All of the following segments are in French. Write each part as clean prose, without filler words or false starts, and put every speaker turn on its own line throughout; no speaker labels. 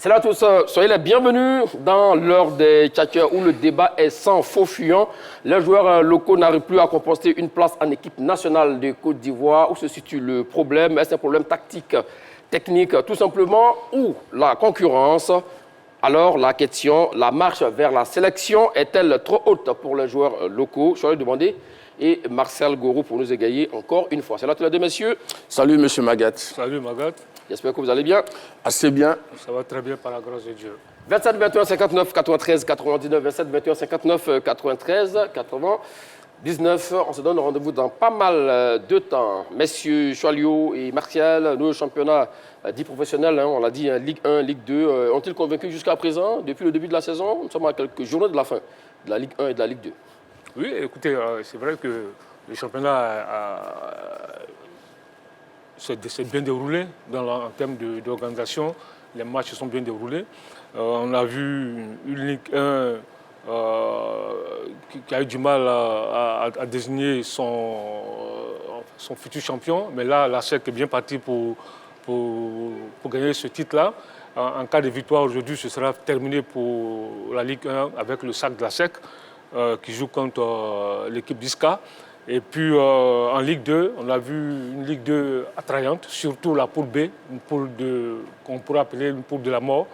Salut à tous, soyez les bienvenus dans l'heure des tchatchers où le débat est sans faux fuyant. Les joueurs locaux n'arrivent plus à composter une place en équipe nationale de Côte d'Ivoire. Où se situe le problème? Est-ce un problème tactique, technique, tout simplement, ou la concurrence? Alors la question, la marche vers la sélection est-elle trop haute pour les joueurs locaux? Je vais demander. Et Marcel Gourou pour nous égayer encore une fois. Salut à tous les deux, messieurs.
Salut, monsieur Magat.
Salut, Magat.
J'espère que vous allez bien.
Assez bien.
Ça va très bien par la grâce de Dieu.
27 21 59 93 99, 27 21 59 93 99. On se donne rendez-vous dans pas mal de temps. Messieurs Choalio et Martial, nos championnats dits professionnels, on l'a dit, Ligue 1, Ligue 2, ont-ils convaincu jusqu'à présent, depuis le début de la saison? Nous sommes à quelques journées de la fin de la Ligue 1 et de la Ligue 2.
Oui, écoutez, c'est vrai que le championnat s'est bien déroulé en termes d'organisation. Les matchs se sont bien déroulés. On a vu une Ligue 1 qui a eu du mal à désigner son futur champion. Mais là, la SEC est bien partie pour gagner ce titre-là. En cas de victoire aujourd'hui, ce sera terminé pour la Ligue 1 avec le SAC de la SEC qui joue contre l'équipe d'ISCA. Et puis en Ligue 2, on a vu une Ligue 2 attrayante, surtout la poule B, une poule qu'on pourrait appeler une poule de la mort,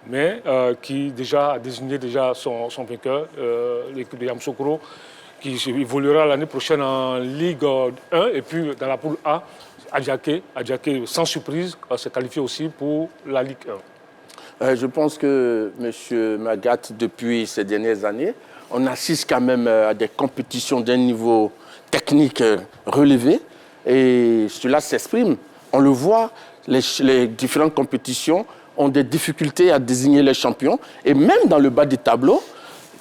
mais qui déjà a désigné son vainqueur, l'équipe de Yamoussoukro, qui évoluera l'année prochaine en Ligue 1. Et puis dans la poule A, Adjaké, sans surprise, s'est qualifié aussi pour la Ligue
1. Je pense que M. Magat, depuis ces dernières années, on assiste quand même à des compétitions d'un niveau technique relevé et cela s'exprime. On le voit, les différentes compétitions ont des difficultés à désigner les champions et même dans le bas du tableau,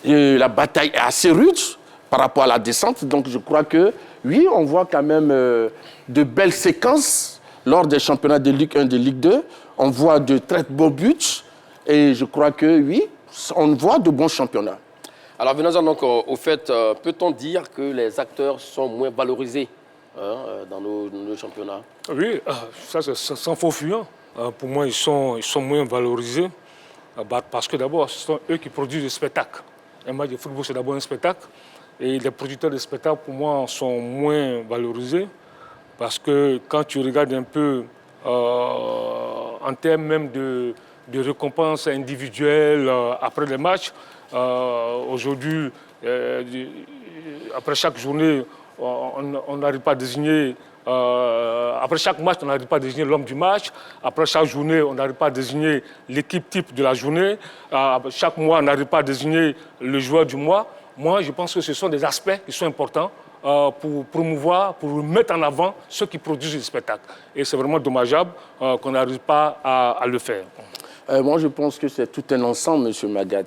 la bataille est assez rude par rapport à la descente. Donc je crois que oui, on voit quand même de belles séquences lors des championnats de Ligue 1, de Ligue 2. On voit de très beaux buts et je crois que oui, on voit de bons championnats.
Alors venons-en donc au fait, peut-on dire que les acteurs sont moins valorisés dans nos championnats?
Oui, ça c'est sans faux fuyant. Pour moi, ils sont moins valorisés parce que d'abord, ce sont eux qui produisent des spectacles. Un match de football, c'est d'abord un spectacle. Et les producteurs de spectacles, pour moi, sont moins valorisés parce que quand tu regardes un peu en termes même de récompenses individuelles après les matchs, aujourd'hui, après chaque journée, on n'arrive pas à désigner, après chaque match, on n'arrive pas à désigner l'homme du match. Après chaque journée, on n'arrive pas à désigner l'équipe type de la journée. Chaque mois, on n'arrive pas à désigner le joueur du mois. Moi, je pense que ce sont des aspects qui sont importants pour promouvoir, pour mettre en avant ceux qui produisent des spectacles. Et c'est vraiment dommageable qu'on n'arrive pas à le faire.
Moi, je pense que c'est tout un ensemble, M. Magat.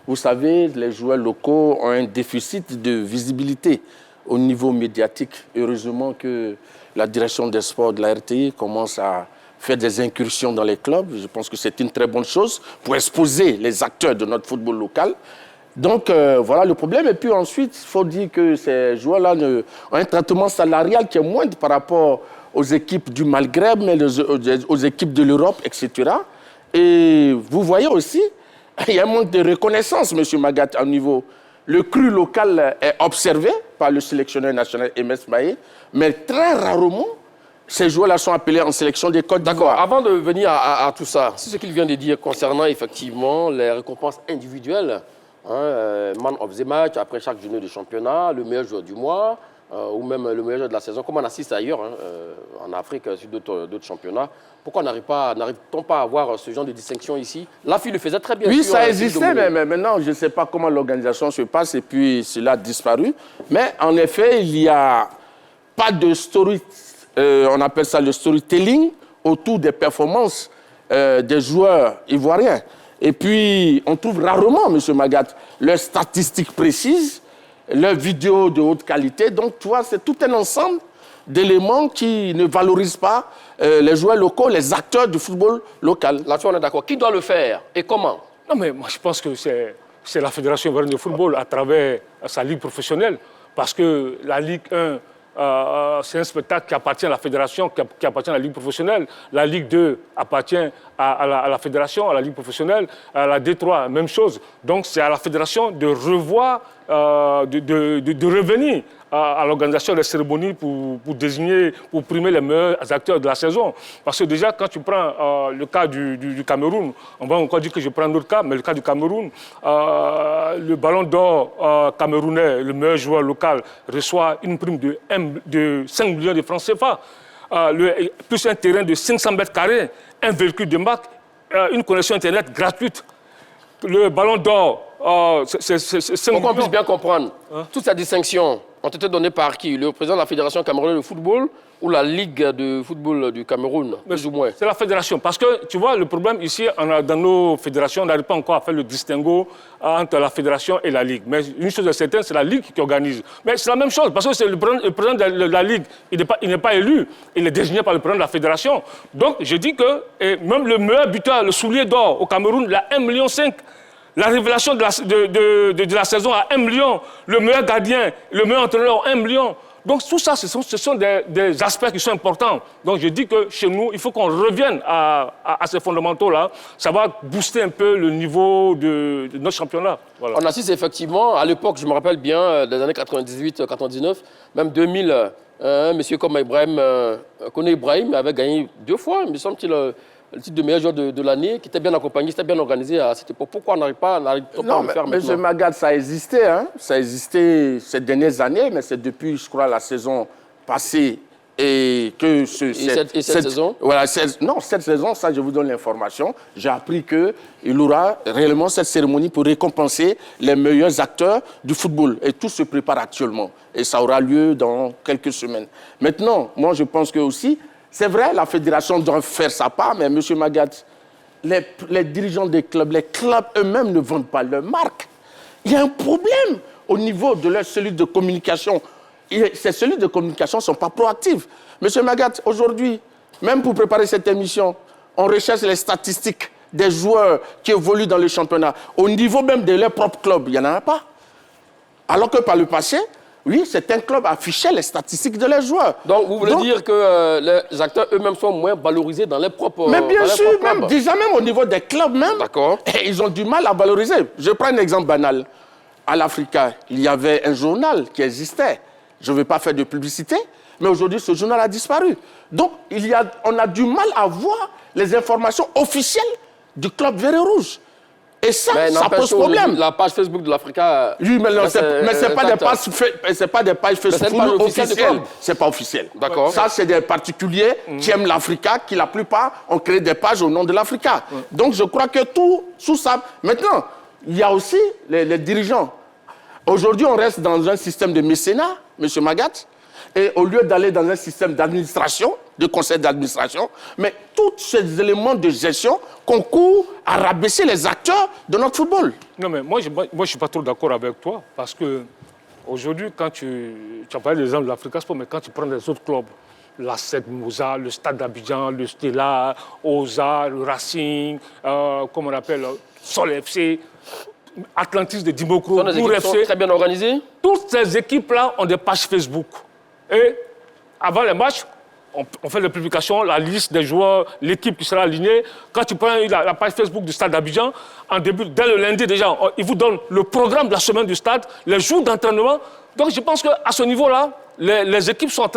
Vous savez, les joueurs locaux ont un déficit de visibilité au niveau médiatique. Heureusement que la direction des sports de la RTI commence à faire des incursions dans les clubs. Je pense que c'est une très bonne chose pour exposer les acteurs de notre football local. Donc, voilà le problème. Et puis ensuite, il faut dire que ces joueurs-là ont un traitement salarial qui est moindre par rapport aux équipes du Maghreb, mais aux équipes de l'Europe, etc. Et vous voyez aussi, il y a un manque de reconnaissance, M. Magat, au niveau. Le cru local est observé par le sélectionneur national Emes Maé, mais très rarement, ces joueurs-là sont appelés en sélection des Côtes d'Ivoire.
D'accord. Avant de venir à tout ça, c'est ce qu'il vient de dire concernant effectivement les récompenses individuelles. Man of the match, après chaque journée de championnat, le meilleur joueur du mois, ou même le meilleur joueur de la saison, comme on assiste ailleurs, en Afrique, sur d'autres championnats. Pourquoi n'arrive-t-on pas à avoir ce genre de distinction ici? La fille le faisait très bien.
Oui, ça existait, mais maintenant, je ne sais pas comment l'organisation se passe et puis cela a disparu. Mais en effet, il n'y a pas de story, on appelle ça le storytelling, autour des performances des joueurs ivoiriens. Et puis, on trouve rarement, M. Magat, leurs statistiques précises, leurs vidéos de haute qualité. Donc, tu vois, c'est tout un ensemble d'éléments qui ne valorisent pas les joueurs locaux, les acteurs du football local.
Là-dessus, on est d'accord. Qui doit le faire et comment?
Non, mais moi, je pense que c'est la Fédération ivoirienne de football à travers sa ligue professionnelle. Parce que la Ligue 1 c'est un spectacle qui appartient à la fédération, qui appartient à la Ligue professionnelle. La Ligue 2 appartient à la fédération, à la Ligue professionnelle. À la D3, même chose. Donc c'est à la fédération de revoir, de revenir à l'organisation des cérémonies pour désigner, pour primer les meilleurs acteurs de la saison. Parce que déjà, quand tu prends le cas du Cameroun, on va encore dire que je prends un autre cas, mais le cas du Cameroun, le ballon d'or camerounais, le meilleur joueur local, reçoit une prime de 5 millions de francs CFA, plus un terrain de 500 mètres carrés, un véhicule de marque, une connexion Internet gratuite. Le ballon d'or, c'est 5
Pour qu'on
millions.
puisse bien comprendre, toutes ces distinctions ont été données par qui? Le président de la Fédération camerounaise de football ou la Ligue de football du Cameroun, plus ou moins?
C'est la fédération. Parce que, tu vois, le problème ici, dans nos fédérations, on n'arrive pas encore à faire le distinguo entre la fédération et la Ligue. Mais une chose est certaine, c'est la Ligue qui organise. Mais c'est la même chose, parce que c'est le président de la Ligue, il n'est pas élu, il est désigné par le président de la fédération. Donc, je dis que même le meilleur buteur, le soulier d'or au Cameroun, il a 1,5 million. La révélation de la saison à 1 million, le meilleur gardien, le meilleur entraîneur, 1 million. Donc tout ça, ce sont des aspects qui sont importants. Donc je dis que chez nous, il faut qu'on revienne à ces fondamentaux-là. Ça va booster un peu le niveau de notre championnat. Voilà.
On assiste effectivement, à l'époque, je me rappelle bien, des années 98-99, même 2000, monsieur comme Koné Ibrahim avait gagné 2 fois, il me semble-t-il, le titre de meilleur joueur de l'année, qui était bien accompagné, qui était bien organisé à cette époque. Pourquoi on n'arrive pas à le faire maintenant?
Monsieur Magad, ça a existé, hein? Ça a existé ces dernières années, mais c'est depuis, je crois, la saison passée et que
cette saison?
Voilà, cette saison, ça, je vous donne l'information. J'ai appris qu'il aura réellement cette cérémonie pour récompenser les meilleurs acteurs du football. Et tout se prépare actuellement. Et ça aura lieu dans quelques semaines. Maintenant, moi, je pense que aussi, c'est vrai, la fédération doit faire sa part, mais M. Magat, les dirigeants des clubs, les clubs eux-mêmes ne vendent pas leur marque. Il y a un problème au niveau de leurs cellules de communication. Ces cellules de communication ne sont pas proactives. M. Magat, aujourd'hui, même pour préparer cette émission, on recherche les statistiques des joueurs qui évoluent dans le championnat. Au niveau même de leur propre club, il n'y en a pas. Alors que par le passé, oui, certains clubs affichaient les statistiques de leurs joueurs.
Donc, vous voulez dire que les acteurs eux-mêmes sont moins valorisés dans les propres
Mais bien sûr,
clubs?
Déjà même au niveau des clubs même, ils ont du mal à valoriser. Je prends un exemple banal. À l'Africa, il y avait un journal qui existait. Je ne vais pas faire de publicité, mais aujourd'hui, ce journal a disparu. Donc, on a du mal à voir les informations officielles du club vert et rouge. Et ça pose problème.
La page Facebook de l'Africa...
Oui, mais ce n'est pas des pages Facebook officielles. Ce n'est pas officiel.
D'accord.
Ça, c'est des particuliers qui aiment l'Africa, qui la plupart ont créé des pages au nom de l'Africa. Donc, je crois que tout ça... Maintenant, il y a aussi les dirigeants. Aujourd'hui, on reste dans un système de mécénat, M. Magat, et au lieu d'aller dans un système d'administration, de conseil d'administration, mais tous ces éléments de gestion concourent à rabaisser les acteurs de notre football.
Non, mais moi je ne suis pas trop d'accord avec toi, parce que aujourd'hui, quand tu as parlé des exemples de l'Africa Sport, mais quand tu prends les autres clubs, la SED Moussa, le Stade d'Abidjan, le Stella, Oza, le Racing, comme on appelle, Sol FC, Atlantis de Dimokro,
Tour FC, sont très bien organisés.
Toutes ces équipes-là ont des pages Facebook. Et avant les matchs, on fait les publications, la liste des joueurs, l'équipe qui sera alignée. Quand tu prends la page Facebook du Stade d'Abidjan, dès le lundi déjà, ils vous donnent le programme de la semaine du stade, les jours d'entraînement. Donc je pense qu'à ce niveau-là, les équipes sont en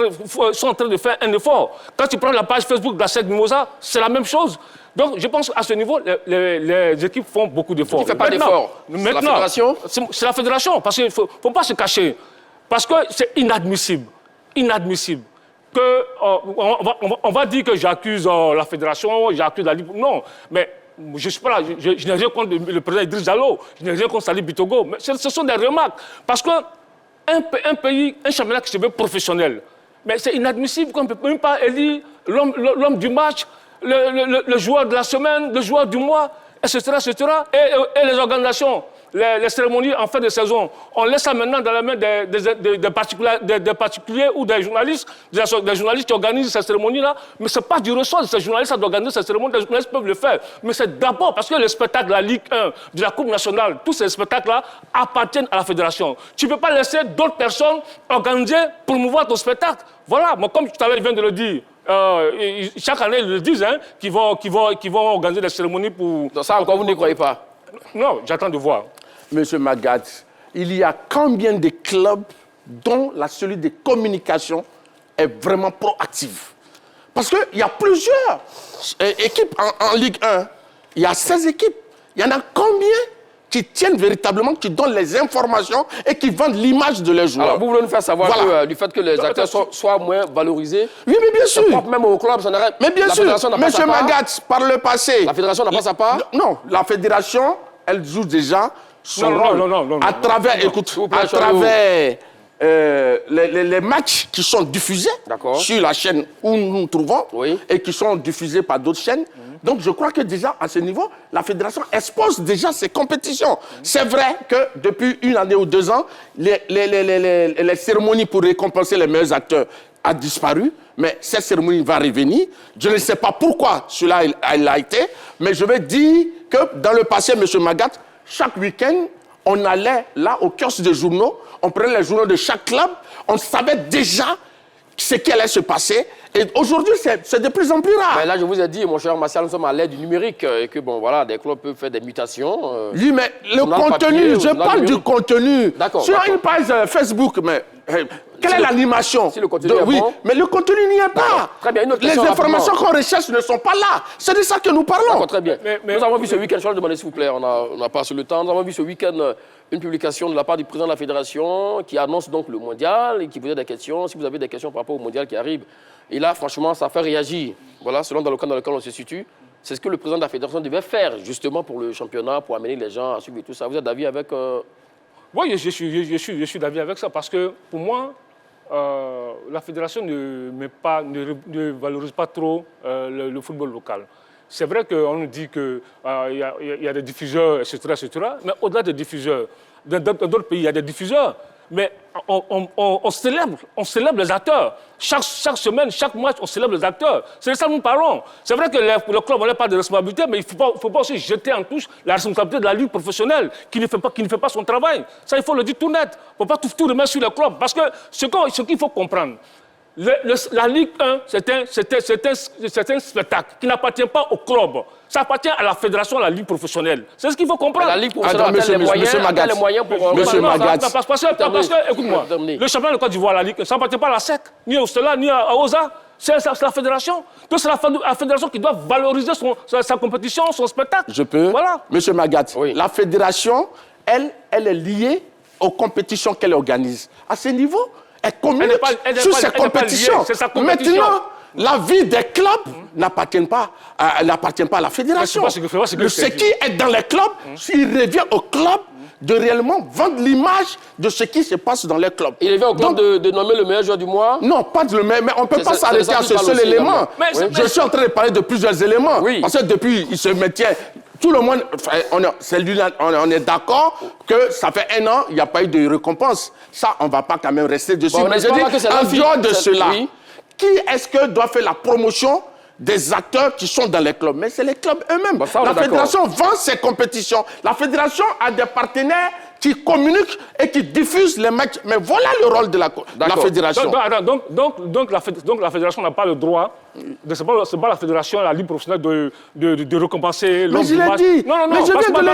train de faire un effort. Quand tu prends la page Facebook de la SED Mimosa, c'est la même chose. Donc, je pense qu'à ce niveau, les équipes font beaucoup d'efforts.
Qui ne fait pas d'efforts? C'est la fédération?
C'est la fédération, parce qu'il ne faut pas se cacher. Parce que c'est inadmissible. Inadmissible. On va dire que j'accuse la fédération, j'accuse la Ligue. Non, mais je ne suis pas là. Je n'ai rien contre le président Idriss Diallo, je n'ai rien contre Salih Bitogo. Mais ce sont des remarques. Parce qu'un pays, un championnat qui se veut professionnel, mais c'est inadmissible qu'on ne peut même pas élire l'homme du match, le joueur de la semaine, le joueur du mois, etc. etc. Et les organisations, les cérémonies en fin de saison. On laisse ça maintenant dans la main des particuliers ou des journalistes qui organisent ces cérémonies-là. Mais ce n'est pas du ressort de ces journalistes d'organiser ces cérémonies. Les journalistes peuvent le faire. Mais c'est d'abord parce que le spectacle de la Ligue 1, de la Coupe nationale, tous ces spectacles-là appartiennent à la fédération. Tu ne peux pas laisser d'autres personnes organiser, promouvoir ton spectacle. Voilà, moi, comme tout à l'heure, je viens de le dire. Chaque année, ils le disent, hein, qu'ils vont organiser des cérémonies pour...
Dans ça encore, vous n'y croyez pas?
Non, j'attends de voir.
Monsieur Magat, il y a combien de clubs dont la cellule de communication est vraiment proactive? Parce qu'il y a plusieurs équipes en Ligue 1. Il y a 16 équipes. Il y en a combien qui tiennent véritablement, qui donnent les informations et qui vendent l'image de leurs joueurs?
Alors, vous voulez nous faire savoir que, du fait que les acteurs soient moins valorisés?
Oui, mais bien sûr.
Même au club, ça n'arrête.
Mais bien sûr, monsieur Magat, par le passé...
La fédération n'a pas sa part?
Non, la fédération, elle joue déjà son rôle.
Non,
à travers, écoute, à travers les matchs qui sont diffusés sur la chaîne où nous nous trouvons et qui sont diffusés par d'autres chaînes. Donc, je crois que déjà, à ce niveau, la fédération expose déjà ses compétitions. C'est vrai que depuis 1 année ou 2 ans, les cérémonies pour récompenser les meilleurs acteurs a disparu, mais cette cérémonie va revenir. Je ne sais pas pourquoi cela a été, mais je vais dire que dans le passé, M. Magat, chaque week-end, on allait là au kiosque des journaux, on prenait les journaux de chaque club, on savait déjà ce qui allait se passer. Et aujourd'hui, c'est de plus en plus rare.
Mais là, je vous ai dit, mon cher Martial, nous sommes à l'ère du numérique et que, bon, voilà, des clubs peuvent faire des mutations.
Oui, mais le contenu, je parle du contenu.
D'accord.
Sur une page Facebook, mais quelle est l'animation?
Si le contenu est bon.
Mais le contenu n'y est pas.
Très bien, une autre
Les
question
informations qu'on recherche ne sont pas là. C'est de ça que nous parlons.
D'accord, très bien. Nous avons vu ce week-end, je vais le demander s'il vous plaît, on n'a pas sur le temps. Nous avons vu ce week-end une publication de la part du président de la fédération qui annonce donc le mondial et qui posait des questions. Si vous avez des questions par rapport au mondial qui arrive, et là, franchement, ça fait réagir. Voilà, selon dans le cadre dans lequel on se situe, c'est ce que le président de la fédération devait faire justement pour le championnat, pour amener les gens à suivre et tout ça. Vous êtes d'avis avec...
Oui, je suis d'avis avec ça parce que pour moi, la fédération ne valorise pas trop le football local. C'est vrai qu'on nous dit qu'il y a des diffuseurs, etc. Mais au-delà des diffuseurs, dans d'autres pays, il y a des diffuseurs. Mais on célèbre les acteurs. Chaque semaine, chaque match, on célèbre les acteurs. C'est de ça que nous parlons. C'est vrai que le club, on n'a pas de responsabilité, mais il ne faut pas aussi jeter en touche la responsabilité de la Ligue professionnelle qui ne fait pas son travail. Ça, il faut le dire tout net. Il ne faut pas tout remettre sur le club. Parce que ce qu'il faut comprendre, la Ligue 1, c'est un spectacle qui n'appartient pas au club. Ça appartient à la fédération, à la Ligue professionnelle. C'est ce qu'il faut comprendre.
La Ligue professionnelle a les moyens pour...
Monsieur Magat.
Parce que, écoute-moi, le championnat de Côte d'Ivoire, la Ligue, ça n'appartient pas à la SEC, ni au Stella, ni à OSA. C'est la fédération. Donc c'est la fédération qui doit valoriser sa compétition, son spectacle.
Je peux?
Voilà.
Monsieur Magat, la fédération, elle est liée aux compétitions qu'elle organise. À ce niveau, elle communique sur ses compétitions. Maintenant, la vie des clubs n'appartient pas à la fédération. Ce qui est dans les clubs, il revient au club de réellement vendre l'image de ce qui se passe dans les clubs.
Il revient au club de nommer le meilleur joueur du mois?
Non, pas de le meilleur, mais on ne peut pas s'arrêter à ce seul élément. Je suis en train de parler de plusieurs éléments. Parce que depuis, il se maintient... Tout le monde, on est d'accord que ça fait 1 an, il n'y a pas eu de récompense. Ça, on ne va pas quand même rester dessus.
Bon,
mais je dis, en dehors de cela, qui est-ce que doit faire la promotion des acteurs qui sont dans les clubs? Mais c'est les clubs eux-mêmes. La fédération vend ses compétitions. La fédération a des partenaires qui communiquent et qui diffusent les matchs. Mais voilà le rôle de la fédération.
Donc la fédération n'a pas le droit, ce n'est pas la fédération, la Ligue professionnelle de récompenser l'homme du match.
Mais je l'ai dit.
Non,
mais je viens de le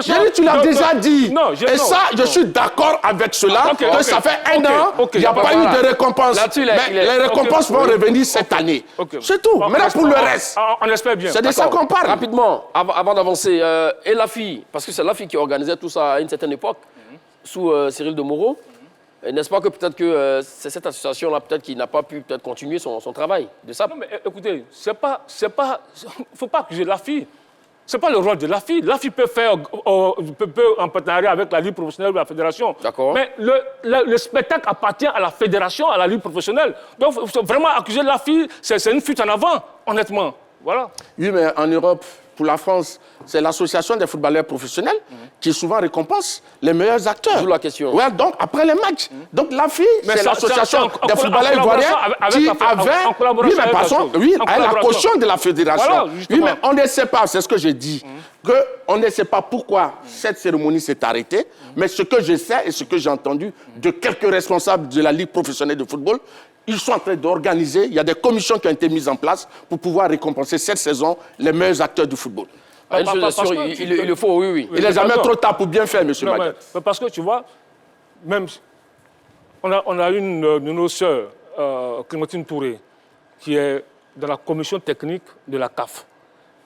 dire. Tu l'as déjà dit. Et ça, je suis d'accord avec cela, que ça fait 1 an, il n'y a pas eu de récompense. Mais les récompenses vont revenir cette année. C'est tout. Maintenant, pour le reste,
on espère bien.
C'est de ça qu'on parle.
Rapidement, avant d'avancer, et la fille, parce que c'est la fille qui organisait tout ça à une certaine époque, sous Cyril de Mauroy. N'est-ce pas que peut-être que c'est cette association-là peut-être qui n'a pas pu peut-être continuer son travail de ça?
Non, mais écoutez, faut pas accuser la fille. C'est pas le rôle de la fille. La fille peut faire en partenariat avec la Ligue professionnelle ou la fédération.
D'accord.
Mais le spectacle appartient à la fédération, à la Ligue professionnelle. Donc, vraiment accuser la fille, c'est une fuite en avant, honnêtement. Voilà.
Oui, mais en Europe, pour la France, c'est l'association des footballeurs professionnels qui souvent récompense les meilleurs acteurs.
D'où la question.
Ouais, donc, après les matchs. Donc, la FI, c'est l'association des footballeurs ivoiriens qui avait... Oui, mais passons, oui, à la caution de la fédération.
Voilà,
oui, mais on ne sait pas, c'est ce que j'ai dit, qu'on ne sait pas pourquoi cette cérémonie s'est arrêtée, mais ce que je sais et ce que j'ai entendu de quelques responsables de la Ligue professionnelle de football, ils sont en train d'organiser, il y a des commissions qui ont été mises en place pour pouvoir récompenser cette saison les meilleurs acteurs du football.
Une chose est sûre, il le faut, oui.
Il n'est jamais trop tard pour bien faire, M. Magat.
Parce que tu vois, même, on a une de nos sœurs, Clémentine Touré, qui est dans la commission technique de la CAF.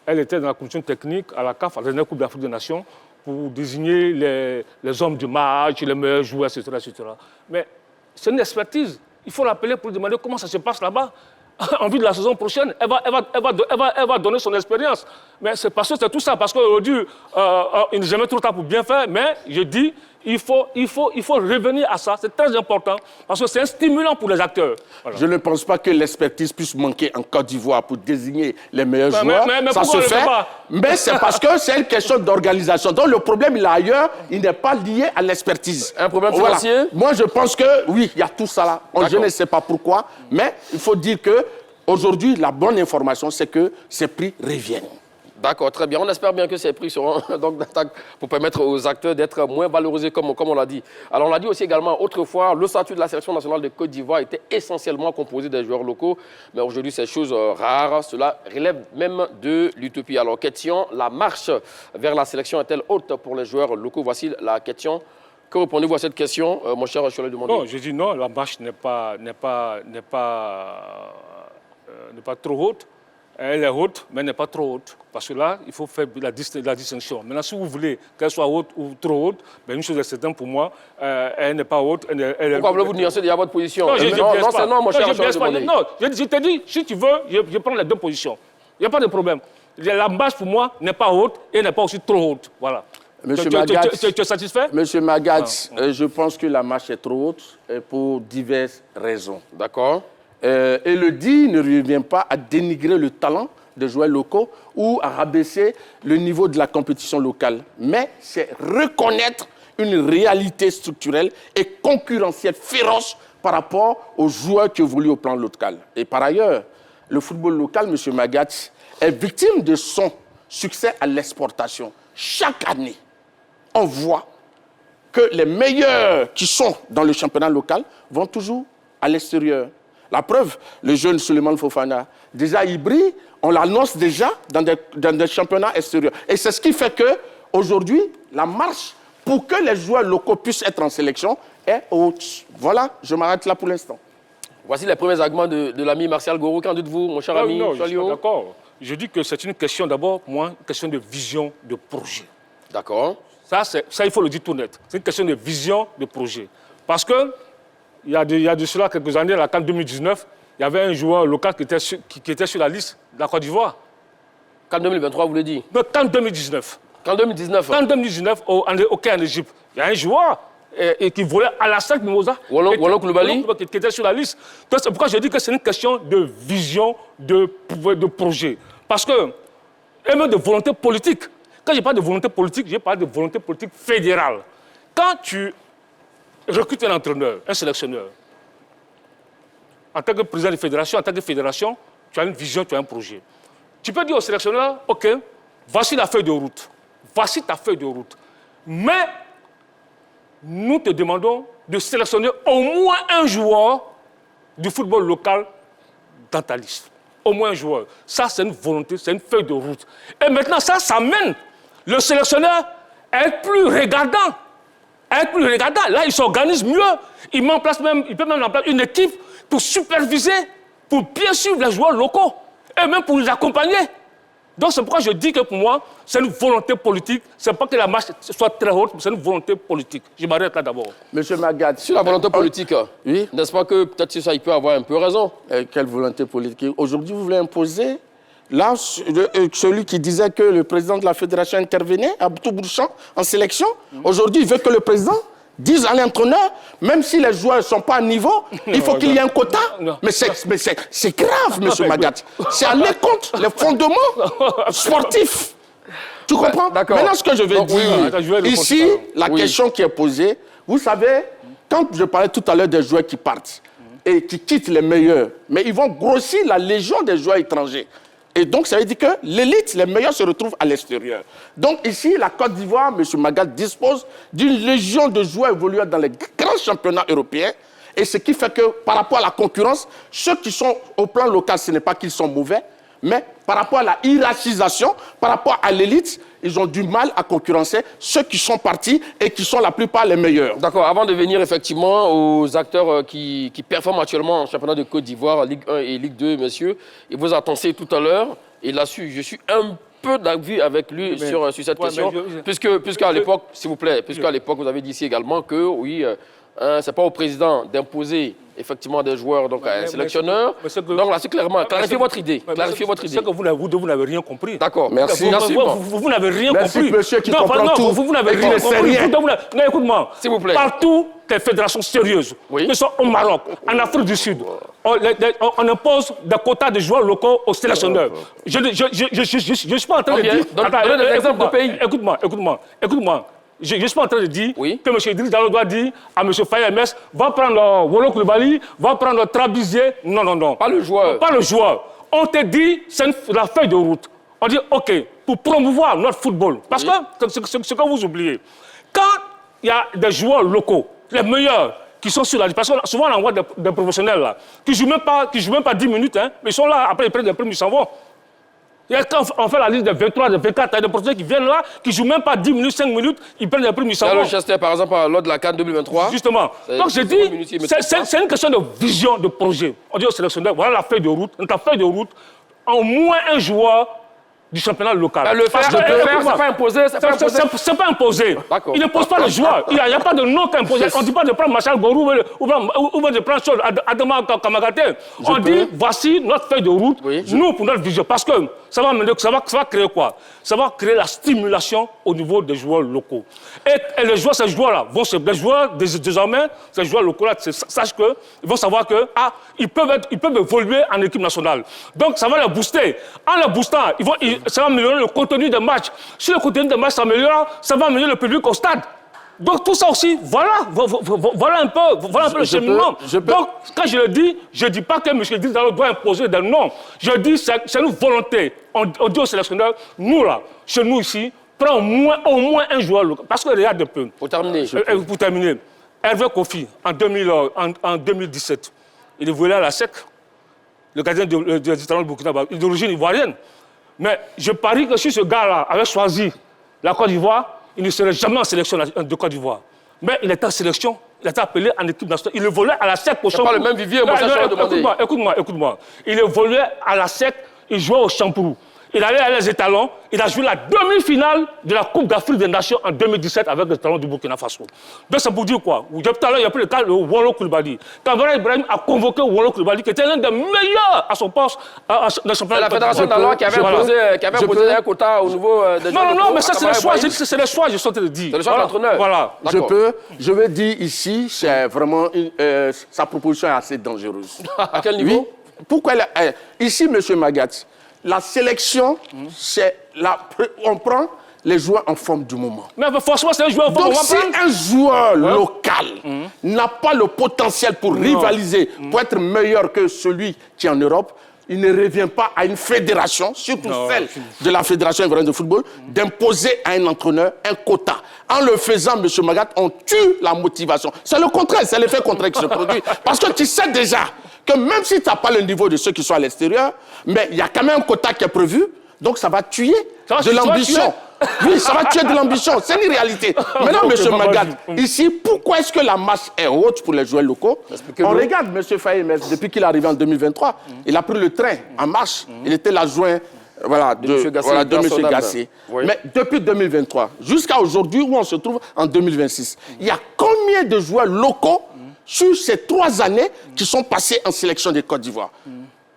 Elle était dans la commission technique à la CAF, à la dernière Coupe d'Afrique des Nations, pour désigner les hommes du match, les meilleurs joueurs, etc. Mais c'est une expertise. Il faut l'appeler pour demander comment ça se passe là-bas. En vue de la saison prochaine, elle va donner son expérience. Mais c'est parce que c'est tout ça. Parce qu'aujourd'hui, il n'est jamais trop tard pour bien faire. Mais je dis, il faut revenir à ça. C'est très important. Parce que c'est un stimulant pour les acteurs. Voilà.
Je ne pense pas que l'expertise puisse manquer en Côte d'Ivoire pour désigner les meilleurs joueurs.
Mais
ça se fait. Mais c'est parce que c'est une question d'organisation. Donc le problème, il est ailleurs. Il n'est pas lié à l'expertise.
Un problème financier?
Moi, je pense que oui, il y a tout ça là. Je ne sais pas pourquoi. Mais il faut dire que aujourd'hui, la bonne information, c'est que ces prix reviennent.
D'accord, très bien. On espère bien que ces prix seront donc d'attaque pour permettre aux acteurs d'être moins valorisés, comme on l'a dit. Alors, on l'a dit aussi également, autrefois, le statut de la sélection nationale de Côte d'Ivoire était essentiellement composé des joueurs locaux. Mais aujourd'hui, c'est chose rare. Cela relève même de l'utopie. Alors, question, la marche vers la sélection est-elle haute pour les joueurs locaux? Voici la question. Que répondez-vous à cette question, mon cher Cholet Demandé?
Non, je dis non, la marche n'est pas trop haute. Elle est haute, mais elle n'est pas trop haute. Parce que là, il faut faire la distinction. Maintenant, si vous voulez qu'elle soit haute ou trop haute, ben une chose est certaine pour moi, elle n'est pas haute.
Pourquoi voulez-vous nuancer déjà votre position?
Non,
c'est non, mon cher
Cholet. Non, je t'ai dit, si tu veux, je prends les deux positions. Il n'y a pas de problème. La marche, pour moi, n'est pas haute et n'est pas aussi trop haute. Voilà.
Monsieur Magat,
tu es satisfait?
Monsieur Magat, je pense que la marche est trop haute pour diverses raisons.
D'accord.
Et le dit ne revient pas à dénigrer le talent des joueurs locaux ou à rabaisser le niveau de la compétition locale. Mais c'est reconnaître une réalité structurelle et concurrentielle féroce par rapport aux joueurs qui évoluent au plan local. Et par ailleurs, le football local, M. Magat, est victime de son succès à l'exportation. Chaque année, on voit que les meilleurs qui sont dans le championnat local vont toujours à l'extérieur. La preuve, le jeune Souleymane Fofana, déjà il brille, on l'annonce déjà dans des championnats extérieurs. Et c'est ce qui fait qu'aujourd'hui, la marche pour que les joueurs locaux puissent être en sélection est haute. Voilà, je m'arrête là pour l'instant.
Voici les premiers arguments de l'ami Martial Goro. Qu'en dites-vous, mon cher ami?
Non, je suis d'accord. Je dis que c'est une question d'abord, pour moi, une question de vision, de projet.
D'accord.
Ça, il faut le dire tout net. C'est une question de vision, de projet. Parce que il y a de cela quelques années, à la CAN 2019, il y avait un joueur local qui était sur la liste de la Côte d'Ivoire.
CAN 2023, vous l'avez dit?
Non, CAN 2019.
CAN 2019?
CAN 2019, au Caire, en Égypte. Il y a un joueur qui volait à la 5 Mimosa.
Wallon Koulibaly
qui était sur la liste. Donc, c'est pourquoi je dis que c'est une question de vision, de projet. Parce que, et même de volonté politique. Quand je parle de volonté politique, je parle de volonté politique fédérale. Quand tu recrutes un entraîneur, un sélectionneur, en tant que président de fédération, en tant que fédération, tu as une vision, tu as un projet. Tu peux dire au sélectionneur, OK, voici la feuille de route. Voici ta feuille de route. Mais nous te demandons de sélectionner au moins un joueur du football local dans ta liste. Au moins un joueur. Ça, c'est une volonté, c'est une feuille de route. Et maintenant, ça mène le sélectionneur à être plus regardant. Là, il s'organise mieux. Il peut même mettre en place une équipe pour superviser, pour bien suivre les joueurs locaux et même pour les accompagner. Donc, c'est pourquoi je dis que pour moi, c'est une volonté politique. Ce n'est pas que la marche soit très haute, mais c'est une volonté politique. Je m'arrête là d'abord.
Monsieur Magat,
sur la volonté politique,
oui,
n'est-ce pas que peut-être ça, il peut avoir un peu raison?
Quelle volonté politique? Aujourd'hui, vous voulez imposer. Là, celui qui disait que le président de la fédération intervenait à tout bout de champ en sélection, aujourd'hui, il veut que le président dise à l'entraîneur, même si les joueurs ne sont pas à niveau, il faut qu'il y ait un quota. Mais c'est grave, monsieur Magat. C'est aller contre les fondements sportifs. Tu comprends?
D'accord.
Maintenant, ce que je veux dire, ici, la question qui est posée, vous savez, quand je parlais tout à l'heure des joueurs qui partent et qui quittent les meilleurs, mais ils vont grossir la légion des joueurs étrangers. Et donc, ça veut dire que l'élite, les meilleurs se retrouvent à l'extérieur. Donc ici, la Côte d'Ivoire, M. Magat, dispose d'une légion de joueurs évoluant dans les grands championnats européens. Et ce qui fait que, par rapport à la concurrence, ceux qui sont au plan local, ce n'est pas qu'ils sont mauvais, mais par rapport à la hiérarchisation, par rapport à l'élite, ils ont du mal à concurrencer ceux qui sont partis et qui sont la plupart les meilleurs.
D'accord, avant de venir effectivement aux acteurs qui performent actuellement en championnat de Côte d'Ivoire, Ligue 1 et Ligue 2, monsieur, il vous a tensé tout à l'heure, il a su, je suis un peu d'avis avec lui sur cette question, puisqu'à l'époque, s'il vous plaît, puisqu'à l'époque, vous avez dit ici également que, oui, c'est pas au président d'imposer effectivement des joueurs, donc un sélectionneur. Donc là, c'est clairement, clarifiez votre idée. Clarifiez votre idée.
C'est que vous n'avez rien compris.
D'accord, merci.
Vous n'avez rien compris.
Merci, monsieur, qui comprend tout.
Vous n'avez rien compris. Non, écoute-moi.
S'il vous plaît.
Partout, les fédérations sérieuses, que ce soit au Maroc, en Afrique du Sud, on impose des quotas de joueurs locaux aux sélectionneurs. Je ne suis pas en train de dire...
Donnez des exemples de pays.
Écoute-moi. Je ne suis pas en train de dire que M. Idriss Diallo doit dire à M. Faye MS, va prendre Wolo Koulibaly, va prendre Trabizier. Non.
Pas le joueur.
Pas le joueur. On te dit, c'est la feuille de route. On dit, OK, pour promouvoir notre football. Parce que, ce que vous oubliez, quand il y a des joueurs locaux, les meilleurs, qui sont sur la liste, parce que souvent on envoie des professionnels là, qui ne jouent même pas 10 minutes, hein, mais ils sont là, après ils prennent des primes, ils s'en vont. Et quand on fait la liste de 23, de 24, il y a des professionnels qui viennent là, qui ne jouent même pas 10 minutes, 5 minutes, ils prennent des primes, ils s'en vont.
Chester, par exemple, lors de la CAN 2023.
Justement. Donc je dis, c'est une question de vision, de projet. On dit au sélectionneur, voilà la feuille de route. Dans ta feuille de route, au moins un joueur du championnat local.
Le faire, c'est pas imposé.
C'est pas imposé. Il ne pose pas le joueur. Il n'y a pas de nom imposé. On ne dit pas de prendre Machal Gorou ou de prendre Adama Kamagaté. On dit, voici notre feuille de route, nous, pour notre vision. Parce que ça va créer quoi? Ça va créer la stimulation au niveau des joueurs locaux. Et les joueurs, ces joueurs-là, les joueurs désormais, ces joueurs locaux-là, sachent qu'ils vont savoir qu'ils peuvent évoluer en équipe nationale. Donc ça va les booster. En les boostant, ça va améliorer le contenu des matchs. Si le contenu des matchs s'améliore, ça va améliorer le public au stade. Donc tout ça aussi, voilà un peu le cheminement. Donc quand je le dis, je ne dis pas que M. Idriss Diallo doit imposer des noms. Je dis c'est une volonté. On dit aux sélectionneurs, nous là, chez nous ici, prends au moins un joueur local. Parce que regarde un peu.
Pour terminer.
Hervé Kofi, en 2017, il est volé à la SEC, le gardien du talent de Burkina Faso, il est d'origine ivoirienne. Mais je parie que si ce gars-là avait choisi la Côte d'Ivoire, il ne serait jamais en sélection de Côte d'Ivoire. Mais il était en sélection, il était appelé en équipe nationale. Il évoluait à la SEC au Champourou.
C'est pas le même vivier, moi, ça je demandé.
Écoute-moi. Il évoluait à la SEC, il jouait au Champourou. Il allait à les étalons, il a joué la demi-finale de la Coupe d'Afrique des Nations en 2017 avec les talons du Burkina Faso. Donc c'est pour dire quoi? Tout à l'heure, il y a pris le cas de Wolo Koulibaly. Kamara Ibrahim a convoqué Wolo Koulibaly, qui était l'un des meilleurs à son poste dans le championnat.
La fédération d'alors qui avait imposé un quota au niveau des joueurs.
Non, mais ça c'est le choix. C'est le choix, je suis en train de dire.
C'est le choix de l'entraîneur.
Voilà.
Je veux dire ici, c'est vraiment sa proposition est assez dangereuse.
À quel niveau?
Pourquoi ici, M. Magat, la sélection, on prend les joueurs en forme du moment.
Mais forcément, c'est un joueur en forme.
Donc, si un joueur local n'a pas le potentiel pour rivaliser, pour être meilleur que celui qui est en Europe, il ne revient pas à une fédération, surtout celle de la Fédération ivoirienne de football, d'imposer à un entraîneur un quota. En le faisant, M. Magat, on tue la motivation. C'est le contraire, c'est l'effet contraire qui se produit. Parce que tu sais déjà que même si tu n'as pas le niveau de ceux qui sont à l'extérieur, mais il y a quand même un quota qui est prévu, donc ça va tuer de l'ambition. Oui, ça va tuer de l'ambition, c'est une réalité. Maintenant, M. Magat, ici, pourquoi est-ce que la masse est haute pour les joueurs locaux? On regarde M. Faye, depuis qu'il est arrivé en 2023, il a pris le train en marche, il était l'adjoint de M. Gassé. Oui. Mais depuis 2023, jusqu'à aujourd'hui où on se trouve en 2026, il y a combien de joueurs locaux sur ces 3 années qui sont passés en sélection de Côte d'Ivoire?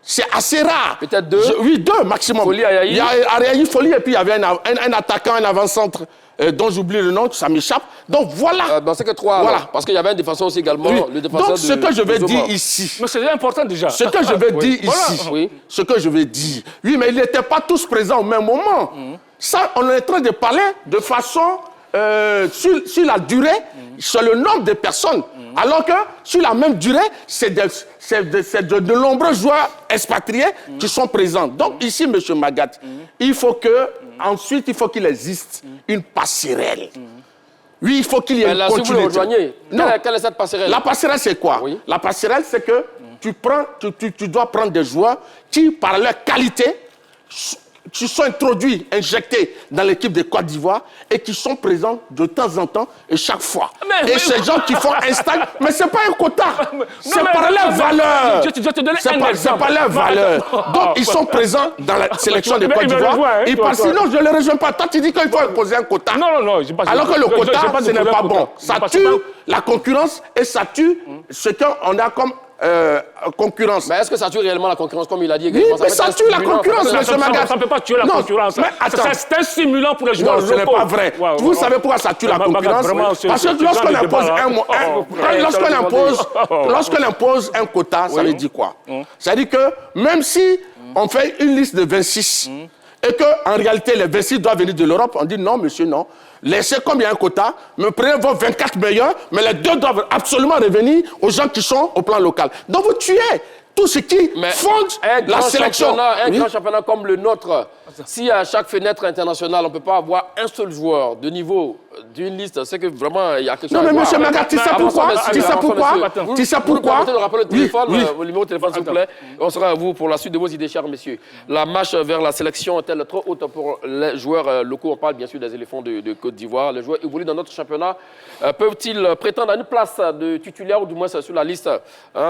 C'est assez rare.
Peut-être 2.
Oui, 2 maximum.
Folly, Ayayi.
Il y a Ayayi, Folly, et puis il y avait un attaquant, un avant-centre dont j'oublie le nom, ça m'échappe. Donc voilà.
C'est que 3.
Voilà.
Alors, parce qu'il y avait un défenseur aussi également.
Oui.
Le défenseur
Donc ce que je vais dire ici.
Mais c'est important déjà.
Ce que je vais dire ici.
Oui.
Ce que je vais dire. Oui, mais ils n'étaient pas tous présents au même moment. Ça, on est en train de parler de façon sur la durée, sur le nombre de personnes. Alors que sur la même durée, c'est de nombreux joueurs expatriés qui sont présents. Donc ici, M. Magat, il faut que, ensuite, il faut qu'il existe une passerelle. Oui, il faut qu'il y ait une continuité.
Si vous le rejoignez,
Non.
quelle est cette passerelle?
La passerelle, c'est quoi?
Oui.
La passerelle, c'est que tu dois prendre des joueurs qui, par leur qualité, qui sont introduits, injectés dans l'équipe de Côte d'Ivoire et qui sont présents de temps en temps et chaque fois. Et ces gens qui font un stade, mais c'est pas un quota, c'est par leur valeur.
Je te donner un
C'est
exemple.
par leur valeur. Donc ils sont présents dans la sélection de Côte
il me
d'Ivoire.
rejoint, hein,
Et
toi.
sinon, je ne les rejoins pas. Toi, tu dis qu'il faut imposer un quota.
Non, j'ai pas.
Alors que le quota, ce n'est pas bon.
bon.
Ça tue la concurrence et ça tue ce qu'on a comme concurrence.
Mais est-ce que ça tue réellement la concurrence, comme il a dit
Oui,
également?
mais ça tue la concurrence, monsieur Magat.
Ça ne peut pas tuer la
Non,
concurrence.
mais attends.
C'est un stimulant pour les joueurs
Non, ce n'est
locaux.
pas vrai. Vous savez pourquoi ça tue la concurrence? Parce que lorsqu'on impose un quota, ça veut dire quoi? Ça veut dire que même si on fait une liste de 26 et qu'en réalité les 26 doivent venir de l'Europe, on dit non, monsieur, non. Laissez comme il y a un quota, mais prenez vos 24 meilleurs, mais les 2 doivent absolument revenir aux gens qui sont au plan local. Donc vous tuez tout ce qui fonde la sélection.
Un grand championnat comme le nôtre, si à chaque fenêtre internationale, on ne peut pas avoir un seul joueur de niveau d'une liste, c'est que vraiment, il y a quelque chose à voir.
Non, mais M. Magat, tu sais pourquoi? Tu sais pourquoi?
Vous pouvez rappeler le téléphone,
Oui.
le numéro de téléphone, s'il vous plaît. On sera à vous pour la suite de vos idées, chers messieurs. La marche vers la sélection est-elle trop haute pour les joueurs locaux? On parle bien sûr des éléphants de Côte d'Ivoire. Les joueurs évoluent dans notre championnat. Peuvent-ils prétendre à une place de titulaire ou du moins sur la liste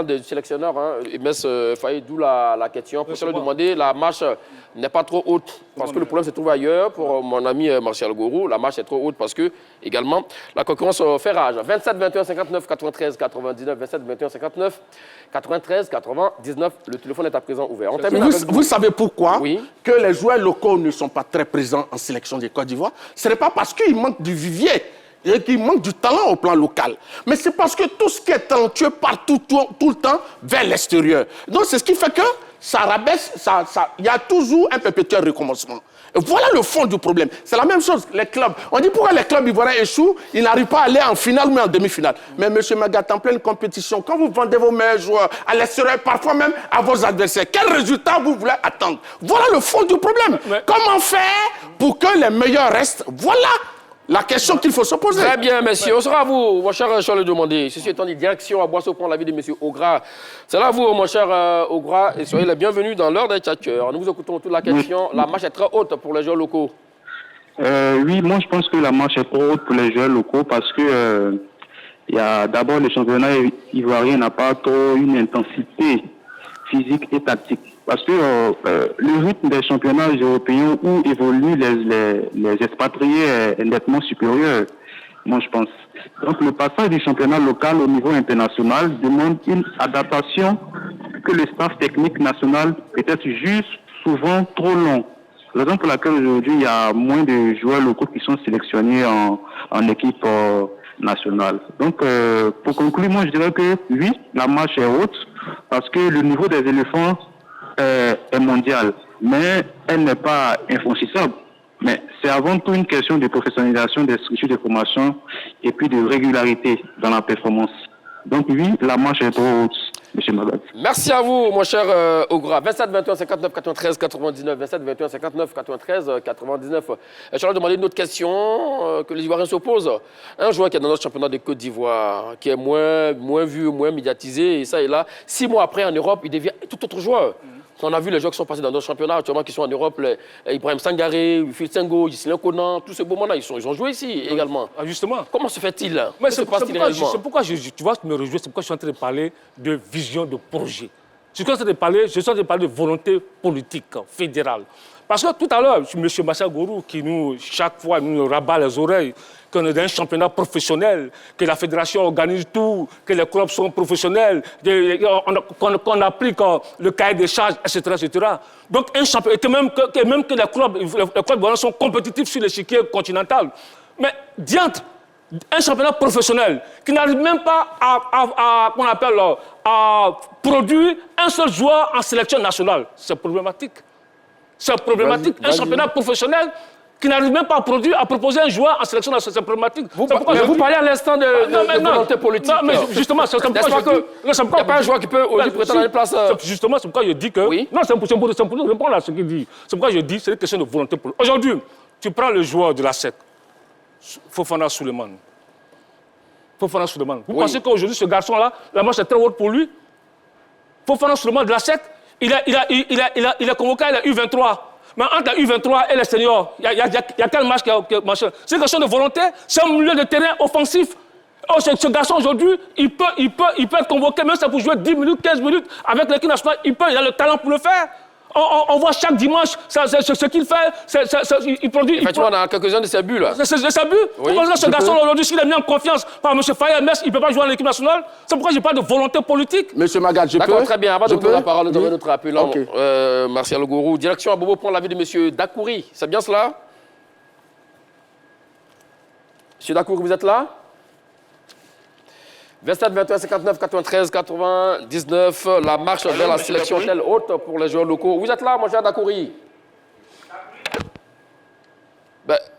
des sélectionneurs? MS Faye, d'où la question. Pour se le demander, la marche n'est pas trop haute parce que le problème se trouve ailleurs. Pour mon ami Martial Gourou, la marche est trop haute parce que, également, la concurrence fait rage. 27, 21, 59, 93, 99, 27, 21, 59, 93, 99. Le téléphone est à présent ouvert.
Vous savez pourquoi
Oui.
que les joueurs locaux ne sont pas très présents en sélection de Côte d'Ivoire? Ce n'est pas parce qu'il manque du vivier et qu'il manque du talent au plan local. Mais c'est parce que tout ce qui est talentueux part tout le temps vers l'extérieur. Donc c'est ce qui fait que ça rabaisse, il y a toujours un perpétuel recommencement. Et voilà le fond du problème. C'est la même chose, les clubs. On dit pourquoi les clubs ivoiriens échouent, ils n'arrivent pas à aller en finale ou en demi-finale. Mais M. Magat, en pleine compétition, quand vous vendez vos meilleurs joueurs à l'extérieur, parfois même à vos adversaires, quel résultat vous voulez attendre? Voilà le fond du problème. Comment faire pour que les meilleurs restent? Voilà la question qu'il faut se poser.
Très bien, messieurs. On sera à vous, mon cher Charles Demandé. Ceci étant dit, direction à Boisseau pour l'avis de M. Ogra. C'est là vous, mon cher Ogra, et soyez les bienvenus dans l'heure des tchatcheurs. Nous vous écoutons toute la question. La marche est très haute pour les joueurs locaux.
Oui, moi je pense que la marche est trop haute pour les joueurs locaux parce que il y a d'abord le championnat ivoirien n'a pas trop une intensité physique et tactique. Parce que le rythme des championnats européens où évoluent les expatriés est nettement supérieur, moi je pense. Donc le passage du championnat local au niveau international demande une adaptation que le staff technique national peut-être juge souvent trop long. Raison pour laquelle aujourd'hui il y a moins de joueurs locaux qui sont sélectionnés en équipe nationale. Donc pour conclure, moi je dirais que oui, la marche est haute parce que le niveau des éléphants est mondiale, mais elle n'est pas infranchissable. Mais c'est avant tout une question de professionnalisation des structures de formation et puis de régularité dans la performance. Donc oui, la marche est trop haute, M. Magat.
Merci à vous, mon cher Ogra. 27, 21, 59, 93, 99. 27, 21, 59, 93, 99. Je vais demander une autre question que les Ivoiriens se posent. Un joueur qui est dans notre championnat de Côte d'Ivoire, qui est moins vu, moins médiatisé, et ça et là, 6 mois après en Europe, il devient tout autre joueur. On a vu les joueurs qui sont passés dans notre championnat, actuellement qui sont en Europe, Ibrahim Sangaré, Phil Sengo, Gislain Conan, tous ces beaux moments-là, ils ont joué ici également.
Ah, justement.
Comment se fait-il?
C'est pourquoi, tu vois, me réjouis, c'est pourquoi je suis en train de parler de vision, de projet. Je suis en train de parler de volonté politique fédérale. Parce que tout à l'heure, M. Massa Gourou, qui chaque fois, nous rabat les oreilles, qu'on est dans un championnat professionnel, que la fédération organise tout, que les clubs sont professionnels, qu'on applique le cahier des charges, etc., etc. Donc, un championnat, que même que les clubs sont compétitifs sur l'échiquier continental. Mais diantre, un championnat professionnel qui n'arrive même pas à produire un seul joueur en sélection nationale, c'est problématique. C'est problématique. Un championnat professionnel qui n'arrive même pas à produire, à proposer un joueur en sélection nationale, c'est problématique.
Vous parlez à l'instant de volonté politique.
Non, mais justement, c'est pourquoi
il n'y a pas un joueur qui peut prétendre à une place.
Justement, c'est pourquoi je dis que...
Oui.
Non, c'est pour répondre à ce qu'il dit. C'est pourquoi je dis c'est une question de volonté politique. Aujourd'hui, tu prends le joueur de la SEC, Fofana Souleymane. Vous pensez qu'aujourd'hui, ce garçon-là, la marche est très haute pour lui? Fofana Souleymane de la SEC, il est convoqué à la U23. Mais entre la U23 et les seniors, il y a quel match qui machin? C'est une question de volonté, c'est un milieu de terrain offensif. Oh, ce garçon aujourd'hui, il peut être convoqué, même si c'est pour jouer 10 minutes, 15 minutes avec l'équipe nationale, il a le talent pour le faire. On voit chaque dimanche ce qu'il fait, il produit...
Effectivement, on a quelques-uns de ces buts là.
C'est ses buts. Oui, ce garçon aujourd'hui, s'il est mis en confiance par M. Faye Metz, il ne peut pas jouer en équipe nationale. C'est pourquoi je parle de volonté politique.
Monsieur Magat, je peux...
D'accord, très bien. Avant de donner la parole, nous avons notre appelant, Martial Gourou. Direction à Bobo, prendre l'avis de M. Dakouri. C'est bien cela? M. Dakouri, vous êtes là? 27, 21, 59, 93, 99, la marche vers la sélection telle haute pour les joueurs locaux. Vous êtes là, mon cher Dakouri?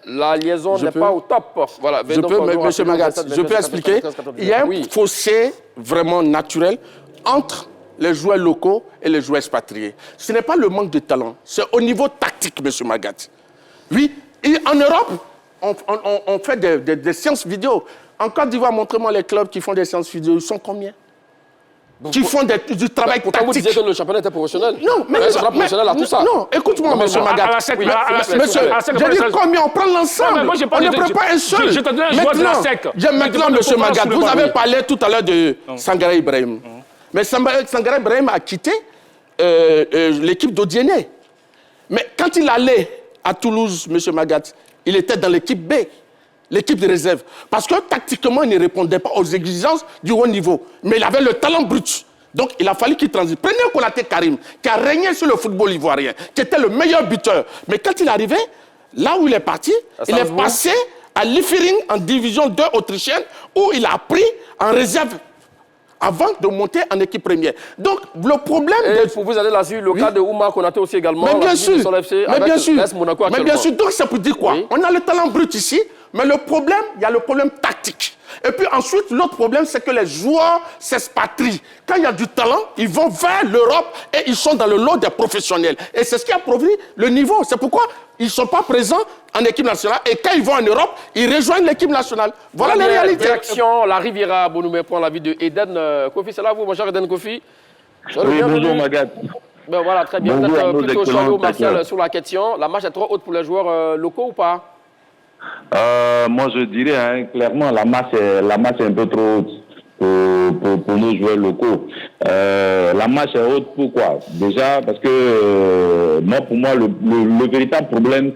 La liaison n'est pas au top. Voilà.
Je peux, M. Magat, je peux expliquer. Il y a un fossé vraiment naturel entre les joueurs locaux et les joueurs expatriés. Ce n'est pas le manque de talent, c'est au niveau tactique, M. Magat. Oui, et en Europe, on fait des séances vidéo. En Côte d'Ivoire, montrez-moi les clubs qui font des séances vidéo. Ils sont combien? Qui font du travail tactique.
Vous disiez que le championnat était professionnel.
Non, mais non, écoute-moi, M. Magat. Monsieur, je dis combien? On prend l'ensemble. On ne prend pas un seul. Maintenant, M. Magat, vous avez parlé tout à l'heure de Sangara Ibrahim. Mais Sangara Ibrahim a quitté l'équipe d'Odiéné. Mais quand il allait à Toulouse, M. Magat, il était dans l'équipe B. L'équipe de réserve. Parce que tactiquement, il ne répondait pas aux exigences du haut niveau. Mais il avait le talent brut. Donc, il a fallu qu'il transite. Prenez Konaté Karim, qui a régné sur le football ivoirien, qui était le meilleur buteur. Mais quand il arrivait, là où il est parti, il est passé à Liefering en division 2 autrichienne, où il a pris en réserve avant de monter en équipe première. Donc, le problème...
Pour vous aller là-dessus, le cas de Oumar Konaté aussi également.
Mais bien sûr,
mais
bien sûr. Donc, ça peut dire quoi? On a le talent brut ici, mais le problème, il y a le problème tactique. Et puis ensuite, l'autre problème, c'est que les joueurs s'expatrient. Quand il y a du talent, ils vont vers l'Europe et ils sont dans le lot des professionnels. Et c'est ce qui a produit le niveau. C'est pourquoi ils ne sont pas présents en équipe nationale. Et quand ils vont en Europe, ils rejoignent l'équipe nationale. Voilà la réalité.
Direction, la Riviera, Bonoumé, prend l'avis de Eden Kofi. C'est là vous, mon cher Eden Kofi?
Oui, bonjour Magat.
Ben voilà, très bien. Vous êtes plutôt chaud, Martial, sur la question. La marche est trop haute pour les joueurs locaux ou pas?
Moi, je dirais clairement, la masse est un peu trop haute pour nos joueurs locaux. La masse est haute, pourquoi? Déjà, parce que moi, pour moi, le véritable problème,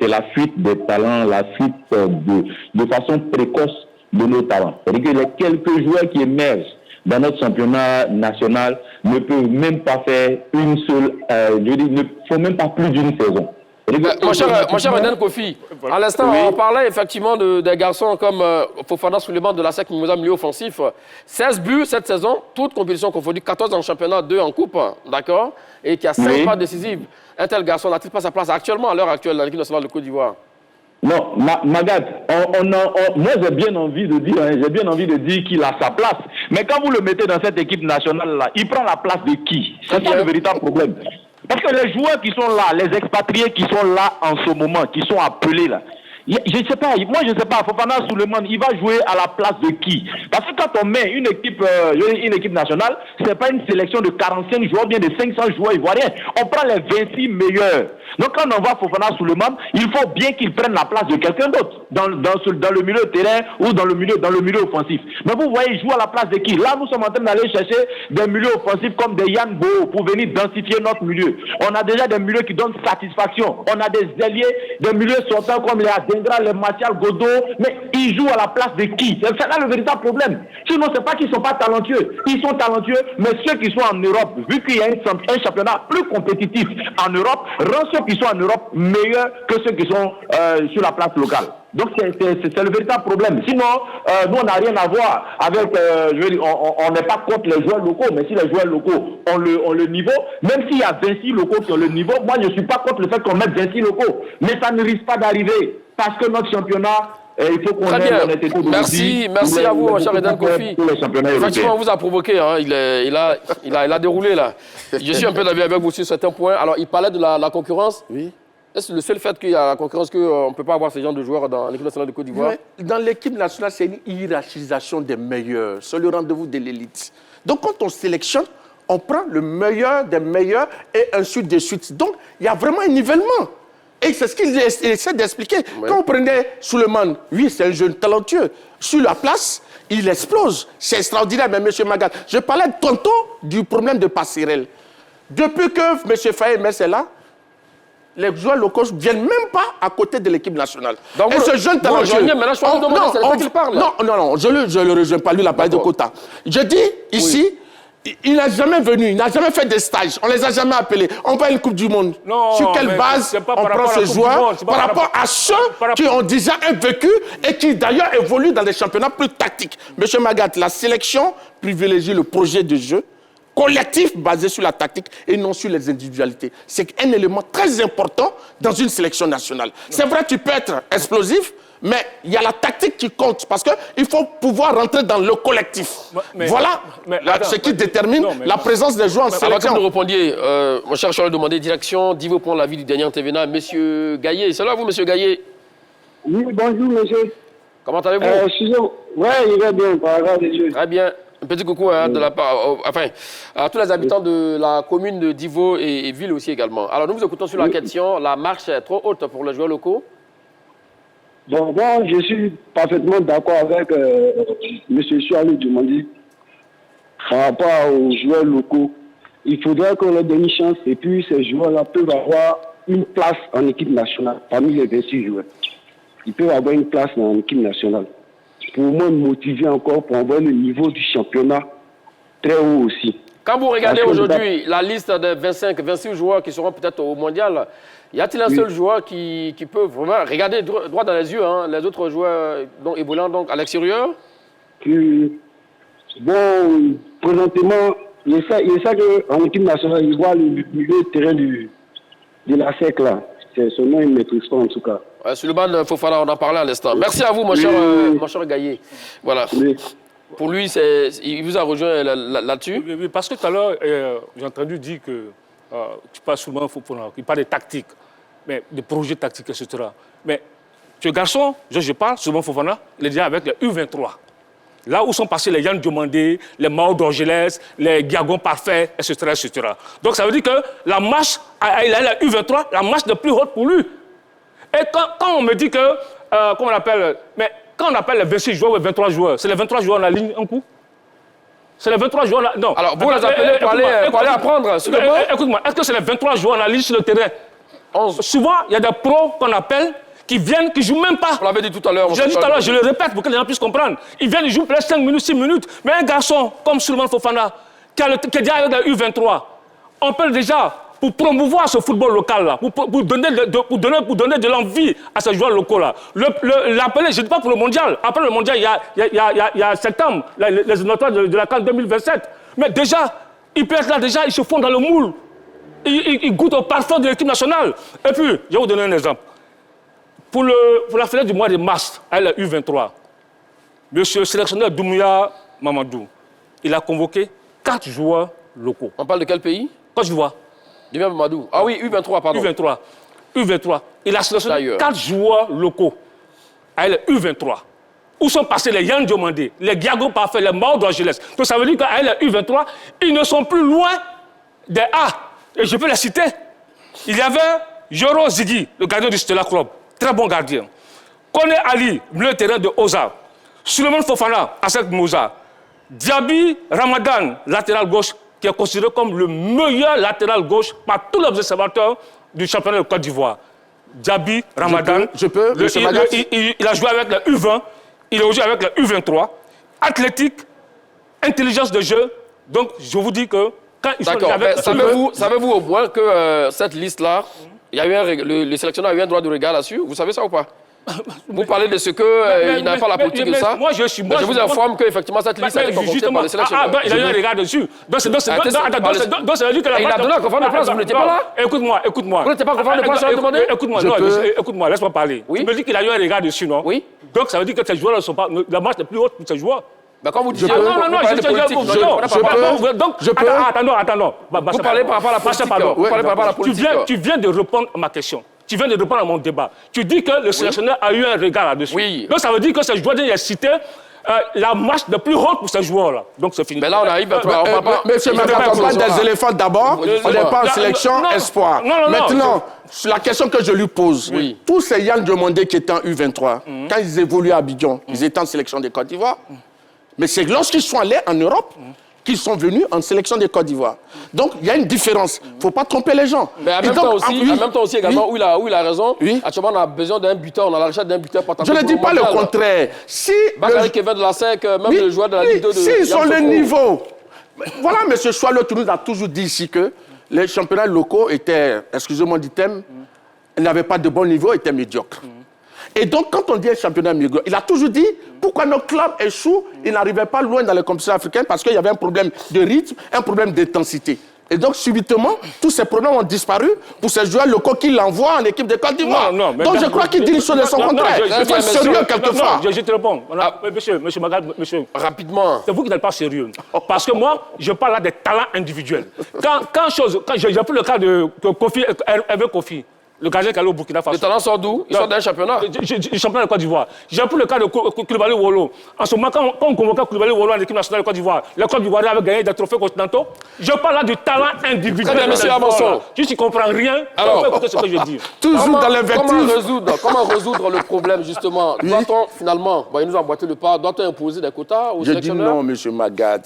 c'est la fuite des talents, la fuite de façon précoce de nos talents. C'est-à-dire que les quelques joueurs qui émergent dans notre championnat national ne peuvent même pas faire une seule, ne font même pas plus d'une saison.
Mon cher Eden Kofi, à l'instant, on parlait effectivement des garçons comme Fofana Souleymane de la SEC Mimosa, milieu offensif. 16 buts cette saison, toutes compétitions confondues, 14 en championnat, 2 en coupe, d'accord? Et qui a 5 pas décisives. Un tel garçon n'a-t-il pas sa place actuellement, à l'heure actuelle, dans l'équipe nationale de Côte d'Ivoire?
Non, Magat, moi j'ai bien envie de dire qu'il a sa place. Mais quand vous le mettez dans cette équipe nationale-là, il prend la place de qui? C'est ça le véritable problème. Parce que les joueurs qui sont là, les expatriés qui sont là en ce moment, qui sont appelés là, je ne sais pas, Fofana Souleymane, il va jouer à la place de qui? Parce que quand on met une équipe nationale, ce n'est pas une sélection de 45 joueurs, bien de 500 joueurs ivoiriens. On prend les 26 meilleurs. Donc quand on envoie Fofana Souleymane, il faut bien qu'il prenne la place de quelqu'un d'autre dans le milieu de terrain ou dans le milieu offensif. Mais vous voyez, il joue à la place de qui? Là, nous sommes en train d'aller chercher des milieux offensifs comme des Yann Bo pour venir densifier notre milieu. On a déjà des milieux qui donnent satisfaction. On a des ailiers, des milieux sortants comme les Adengra, les Martial Godot, mais ils jouent à la place de qui? C'est là le véritable problème. Sinon, c'est pas qu'ils sont pas talentueux. Ils sont talentueux, mais ceux qui sont en Europe, vu qu'il y a un championnat plus compétitif en Europe, rend ceux qui sont en Europe meilleurs que ceux qui sont sur la place locale. Donc c'est le véritable problème. Sinon, nous on n'a rien à voir avec, je veux dire, on n'est pas contre les joueurs locaux, mais si les joueurs locaux ont le niveau, même s'il y a 26 locaux qui ont le niveau, moi je ne suis pas contre le fait qu'on mette 26 locaux, mais ça ne risque pas d'arriver, parce que notre championnat, il faut qu'on ait l'honnêteté de
merci à vous, mon cher Redan Kofi. Effectivement, on vous a provoqué, hein. il a déroulé là. Je suis un peu d'avis avec vous sur certains points. Alors, il parlait de la concurrence.
Oui.
Est-ce le seul fait qu'il y a la concurrence qu'on ne peut pas avoir ce genre de joueurs dans l'équipe nationale de Côte d'Ivoire?
Dans l'équipe nationale, c'est une hiérarchisation des meilleurs. C'est le rendez-vous de l'élite. Donc, quand on sélectionne, on prend le meilleur des meilleurs et ainsi de suite. Donc, il y a vraiment un nivellement. Et c'est ce qu'il essaie d'expliquer. Ouais. Quand on prenait Souleymane, oui, c'est un jeune talentueux. Sur la place, il explose. C'est extraordinaire, mais M. Magat, je parlais tantôt du problème de passerelle. Depuis que M. Faye Mess est là, les joueurs locaux ne viennent même pas à côté de l'équipe nationale.
Donc et ce jeune talentueux...
Non, je le rejoins pas. Lui, il a parlé de quota. Je dis, ici... Oui. Il n'a jamais venu, il n'a jamais fait des stages, on ne les a jamais appelés. On va à une Coupe du Monde. Non, sur quelle base on prend ces joueurs par rapport à ceux qui ont déjà un vécu et qui d'ailleurs évoluent dans des championnats plus tactiques. Monsieur Magat, la sélection privilégie le projet de jeu collectif basé sur la tactique et non sur les individualités. C'est un élément très important dans une sélection nationale. C'est vrai, tu peux être explosif, mais il y a la tactique qui compte parce qu'il faut pouvoir rentrer dans le collectif. Voilà ce qui détermine la présence des joueurs en sélection.
Avant que vous répondiez, mon cher Charles demandait direction d'Ivo prendre l'avis du dernier intervenant, M. Gaillet. Salut à vous, M. Gaillet.
Oui, bonjour, monsieur.
Comment allez-vous?
Oui, il va bien, par rapport des jeux.
Très bien. Un petit coucou hein, de la part, à tous les habitants de la commune de Divo et ville aussi également. Alors, nous vous écoutons sur la question. La marche est trop haute pour les joueurs locaux?
Bon, moi, je suis parfaitement d'accord avec M. Charles Dumandi par rapport aux joueurs locaux. Il faudrait qu'on leur donne une chance et puis ces joueurs-là peuvent avoir une place en équipe nationale parmi les 26 joueurs. Ils peuvent avoir une place en équipe nationale. Pour au moins motiver encore pour avoir le niveau du championnat très haut aussi.
Quand vous regardez aujourd'hui la liste de 26 joueurs qui seront peut-être au mondial, y a-t-il un seul joueur qui peut vraiment regarder droit dans les yeux les autres joueurs évoluant donc à l'extérieur?
Bon, présentement, il y a ça qu'en équipe nationale, il voit le milieu de terrain de la SEC là. C'est son nom, il ne maîtrise pas en tout cas.
Souleymane Fofana, on en parlait à l'instant. Merci à vous, mon cher Gaillet. Voilà. Oui. Pour lui, il vous a rejoint là-dessus?
Oui, parce que tout à l'heure, j'ai entendu dire que tu parles souvent, il parle de tactique, mais de projets tactiques, etc. Mais ce garçon, je parle, souvent Fofana, il est déjà avec les U23. Là où sont passés les Yann Diomandé, les Mao d'Orgelès, les Diagon Parfait, etc., etc. Donc ça veut dire que la marche, il a la U23, la marche de plus haute pour lui. Et quand on me dit que, comment on appelle, mais quand on appelle les 26 joueurs ou les 23 joueurs, c'est les 23 joueurs en la ligne un coup? C'est les 23 joueurs là. Non.
Alors vous les appelez pour aller apprendre sur le banc?
Écoute-moi, est-ce que c'est les 23 joueurs en la ligne sur le terrain? Souvent, il y a des pros qu'on appelle qui viennent, qui ne jouent même pas.
On l'avait dit tout à l'heure.
Je l'ai dit tout à l'heure, je le répète pour que les gens puissent comprendre. Ils viennent, ils jouent peut-être 5 minutes, 6 minutes. Mais un garçon comme Souleymane Fofana, qui est déjà avec la U23, on peut déjà, pour promouvoir ce football local-là, pour donner de l'envie à ces joueurs locaux-là, l'appeler, je ne dis pas pour le mondial. Après le mondial, il y a septembre, les éliminatoires de la CAN 2027. Mais déjà, ils peuvent être là, déjà, ils se font dans le moule. Ils goûtent au parfum de l'équipe nationale. Et puis, je vais vous donner un exemple. Pour la fenêtre du mois de mars, à la U23, M. le sélectionneur Doumbouya Mamadou, il a convoqué 4 joueurs locaux.
On parle de quel pays?
Côte d'Ivoire.
Doumbouya Mamadou. Ah oui, U23, pardon.
U23. Il a sélectionné 4 joueurs locaux à la U23. Où sont passés les Yann Diomandé, les Diago Parfait, les Mao d'Orgelès. Donc ça veut dire qu'à la U23, ils ne sont plus loin des A. Et je peux les citer. Il y avait Yoro Ziggy, le gardien du Stella Club, très bon gardien. Kone Ali, milieu de terrain de Oza. Suleiman Fofana, Asek Mouza. Diaby Ramadan, latéral gauche, qui est considéré comme le meilleur latéral gauche par tous les observateurs du championnat de Côte d'Ivoire. Diaby Ramadan, il a joué avec le U20, il a joué avec le U23, athlétique, intelligence de jeu. Donc, je vous dis que quand ils sont avec...
Savez-vous au moins que cette liste-là, le sélectionneur a eu un droit de regard là-dessus? Vous savez ça ou pas? Vous parlez de ce qu'il n'a pas la politique de ça. Je vous informe qu'effectivement cette liste a été concoctée par le sélectionneur.
Il a eu un regard dessus. Donc, ça veut dire que la...
Il a donné un conférence de presse, vous n'étiez pas là?
Écoute-moi.
Vous n'étiez pas en conférence de presse, je demandé?
Écoute-moi, laisse-moi parler. Tu me dis qu'il a eu un regard dessus, non?
Oui.
Donc, ça veut dire que ces joueurs ne sont pas... La marche n'est plus haute pour ces joueurs.
Ben, quand vous disiez...
Attends.
Vous parlez par rapport à la politique. Vous parlez par rapport à la politique.
Tu viens de répondre à ma question. Tu viens de répondre à mon débat. Tu dis que le sélectionneur a eu un regard là-dessus.
Oui.
Donc ça veut dire que ce joueur a cité la marche la plus haute pour ces joueurs-là. Donc c'est fini.
Mais là, on arrive à toi.
Monsieur Magat, on parle des éléphants d'abord. On n'est pas en sélection espoir. Maintenant, sur la question que je lui pose, tous ces Yann Diomandé qui étaient en U23, quand ils évoluaient à Abidjan, ils étaient en sélection de Côte d'Ivoire. Mais c'est lorsqu'ils sont allés en Europe qu'ils sont venus en sélection de Côte d'Ivoire. Donc, il y a une différence. Il ne faut pas tromper les gens.
Mais en même temps aussi, également, où il a raison, actuellement, on a besoin d'un buteur, on a la recherche d'un buteur
Je ne dis pas le contraire. Si
Bakary Kevin de la SEC, même le joueur de la Ligue 2 de...
S'ils ont le niveau. Voilà, M. Choileau nous a toujours dit ici que les championnats locaux étaient, excusez-moi du thème, n'avaient pas de bon niveau, étaient médiocres. Et donc, quand on dit un championnat médiocre, il a toujours dit pourquoi nos clubs échouent, ils n'arrivaient pas loin dans les compétitions africaines parce qu'il y avait un problème de rythme, un problème d'intensité. Et donc, subitement, tous ces problèmes ont disparu pour ces joueurs locaux qui l'envoient en équipe de Côte d'Ivoire. Donc, je crois qu'il dit une chose de son contraire. Il faut être sérieux quelquefois.
Je te réponds. Monsieur Magat, monsieur. C'est vous qui n'êtes pas sérieux. Parce que moi, je parle là des talents individuels. Quand j'ai pris le cas de Hervé Kofi, le gardien qui est allé au Burkina Faso.
Les talents sortent d'où? Ils sortent d'un championnat.
Du championnat de Côte d'Ivoire. J'ai pris le cas de Koulibaly Wolo. En ce moment, quand on convoquait Koulibaly Wolo en équipe nationale de Côte d'Ivoire, les Côte d'Ivoiriens avaient gagné des trophées continentaux. Je parle là du talent individuel.
Très bien, monsieur Avançon.
Tu ne comprends rien. Alors, écoutez ce que je dis.
Toujours dans l'invective.
Comment résoudre le problème, justement? Doit-on, finalement, il nous a emboîté le pas, doit-on imposer des quotas aux sélectionneurs?
Je dis non, monsieur Magat.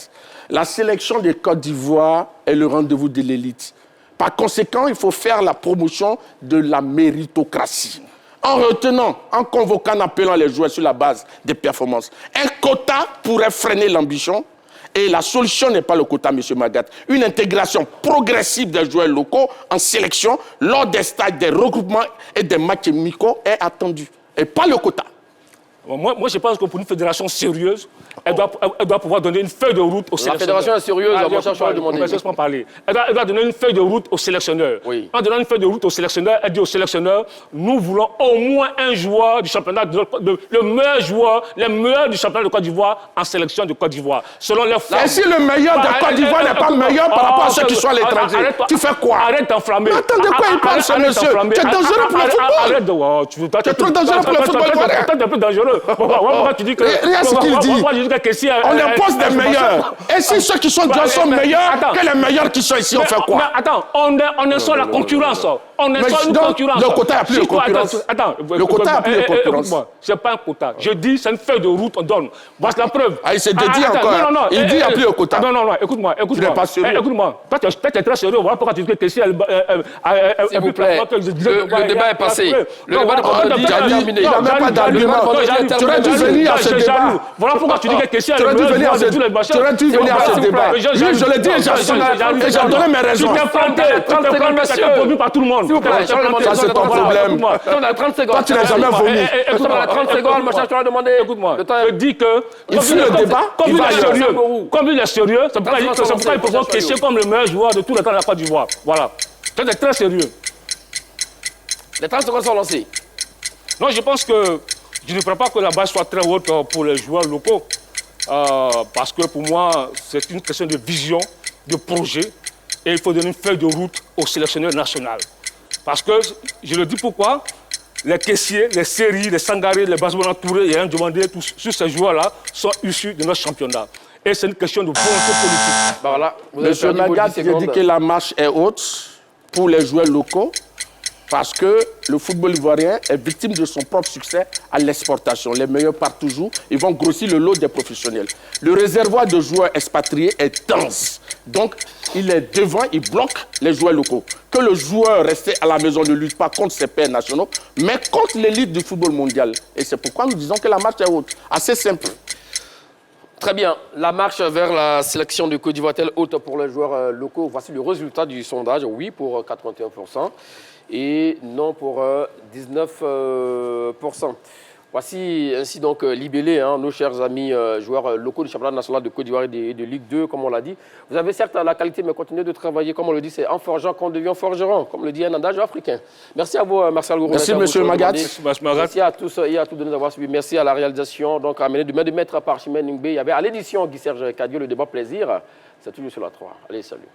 La sélection de Côte d'Ivoire est le rendez-vous de l'élite. Par conséquent, il faut faire la promotion de la méritocratie. En retenant, en convoquant, en appelant les joueurs sur la base des performances. Un quota pourrait freiner l'ambition. Et la solution n'est pas le quota, M. Magat. Une intégration progressive des joueurs locaux en sélection lors des stages, des regroupements et des matchs amicaux est attendue. Et pas le quota.
Moi, je pense que pour une fédération sérieuse, elle doit pouvoir donner une feuille de route aux sélectionneurs.
La fédération est sérieuse,
elle doit donner une feuille de route aux sélectionneurs. En donnant une feuille de route aux sélectionneurs, elle dit aux sélectionneurs, nous voulons au moins un joueur du championnat, le meilleur joueur, les meilleurs du championnat de Côte d'Ivoire en sélection de Côte d'Ivoire. Selon les formes.
Et si le meilleur de Côte d'Ivoire n'est pas meilleur par rapport à ceux qui sont à l'étranger, tu fais quoi?
Arrête d'enflammer.
Mais attends, de quoi il parle, ce monsieur? Tu es dangereux pour le football. Tu es trop dangereux pour le football ivoirien.
Tu es un peu dangereux. Pourquoi tu dis que...
Rien ce qu'il dit. On impose des meilleurs. Et si ceux qui sont déjà sont meilleurs que les meilleurs qui sont ici, on fait quoi?
Mais attends, on est sur la concurrence. On est sur une concurrence.
Le quota n'a plus de concurrence.
Attends,
le quota n'a plus de concurrence.
C'est pas un quota. Je dis, c'est une feuille de route, on donne. Voici la preuve.
Ah, il s'est dédié encore. Il dit, il n'y a plus de quota.
Non, écoute-moi.
Tu n'es pas sérieux.
Écoute-moi. Toi, tu es très sérieux. Voilà pourquoi tu dis que Kessie...
S'il vous plaît, le débat est passé. Le débat de vendredi est terminé.
Il n'a même pas d'argument. Tu aurais dû venir à ce débat.
Voilà pourquoi tu dis que Kessie...
Tu aurais dû venir à ce débat. Oui, je l'ai dit et j'ai donné mes raisons.
Tu t'es planté par tout le monde.
Ça, c'est ton problème.
On a 30 secondes.
Toi, tu n'as jamais vomi.
On a 30 secondes, mon cher, tu as demandé.
Écoute-moi, je dis que...
Il fuit le débat,
il va ailleurs. Comme il est sérieux, c'est pourquoi il peut voir Kessie comme le meilleur joueur de tout le temps de la Côte d'Ivoire. Voilà. Tu es très sérieux.
Les 30 secondes sont lancées.
Non, je pense que je ne crois pas que la base soit très haute pour les joueurs locaux. Parce que pour moi, c'est une question de vision, de projet. Et il faut donner une feuille de route au sélectionneur national. Parce que, je le dis pourquoi, les caissiers, les séries, les Sangaré, les Basbona Touré et un demandé, tous ces joueurs-là sont issus de notre championnat. Et c'est une question de volonté politique.
Voilà.
Monsieur Magat, je dis que la marche est haute pour les joueurs locaux. Parce que le football ivoirien est victime de son propre succès à l'exportation. Les meilleurs partent toujours, ils vont grossir le lot des professionnels. Le réservoir de joueurs expatriés est dense. Donc, il est devant, il bloque les joueurs locaux. Que le joueur resté à la maison ne lutte pas contre ses pairs nationaux, mais contre l'élite du football mondial. Et c'est pourquoi nous disons que la marche est haute. Assez simple.
Très bien. La marche vers la sélection de Côte d'Ivoire est haute pour les joueurs locaux. Voici le résultat du sondage. Oui pour 81% et non pour 19%. Voici ainsi donc libellés nos chers amis joueurs locaux du championnat national de Côte d'Ivoire et de Ligue 2, comme on l'a dit. Vous avez certes la qualité, mais continuez de travailler, comme on le dit, c'est en forgeant qu'on devient forgeron, comme le dit un adage africain. Merci à vous, Marcel Gourou.
Merci, monsieur Magat.
Merci à tous et à tous de nous avoir suivis. Merci à la réalisation, donc amené de main de maître par Chimène Ningbe. Il y avait à l'édition Guy Serge Cadio, le débat plaisir. C'est toujours sur la 3. Allez, salut.